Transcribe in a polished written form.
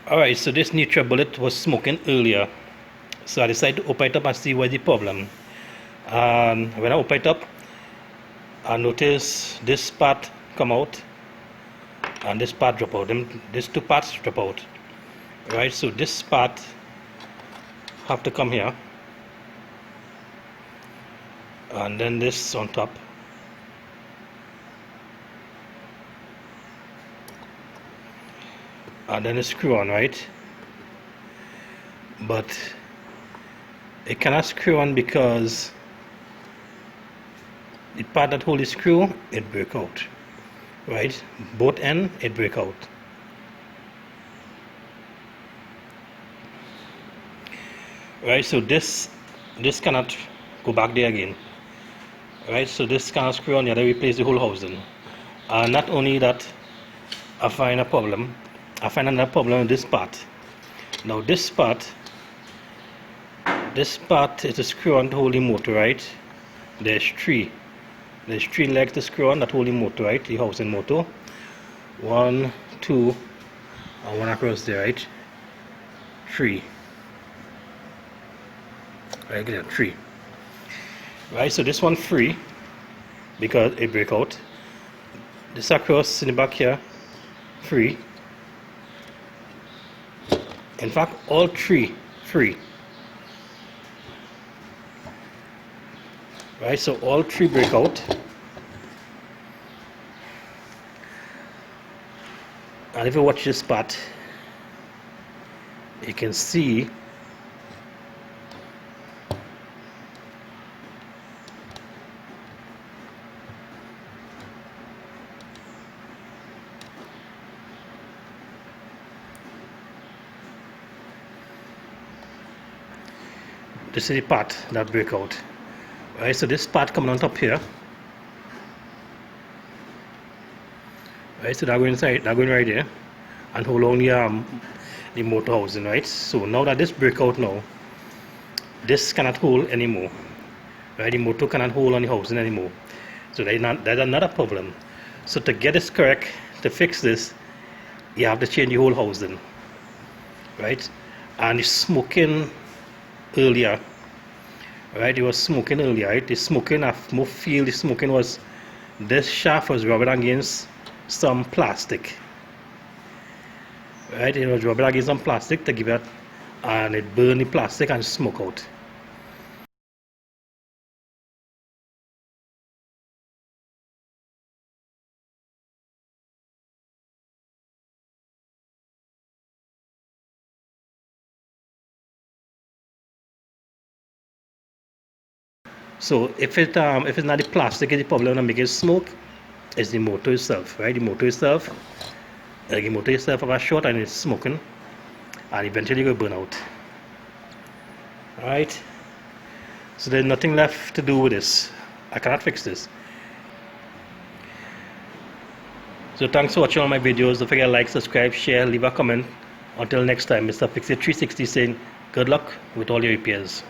Alright, so this Nutribullet was smoking earlier, so I decided to open it up and see what's the problem. And when I open it up, I notice this part come out and this part drop out. These two parts drop out. Right, so this part have to come here, and then this on top. And then a screw on, right? But it cannot screw on because the part that holds the screw, it break out, right? Both end, it break out. Right, so this cannot go back there again. Right, so this cannot screw on. You have to replace the whole housing. And not only that, I find another problem with this part. Now this part is a screw on to hold the motor, right? There's three legs to screw on that hold the motor, right? The housing motor. 1, 2, and 1 across there, right? 3. Right there, 3. Right, so this one free because it break out. This across in the back here, free. In fact, all 3 free. Right, so all 3 break out. And if you watch this part, you can see this is the part that break out. Right, so this part coming on top here. Right, so they're going inside, they're going right there and hold on the motor housing, right? So now that this break out now, this cannot hold anymore. Right, the motor cannot hold on the housing anymore. So that's another problem. So to get this correct, to fix this, you have to change the whole housing. Right? And it's smoking earlier. Right, it was smoking earlier, right? The smoking, I feel the smoking was, this shaft was rubbing against some plastic. Right, it was rubbing against some plastic to give it, and it burned the plastic and smoke out. So if it's not the plastic is the problem that makes it smoke, it's the motor itself, right? The motor itself have a short and it's smoking, and eventually it will burn out. Alright, so there's nothing left to do with this. I cannot fix this. So thanks for watching all my videos. Don't forget to like, subscribe, share, leave a comment. Until next time, Mr. Fix It 360 saying good luck with all your repairs.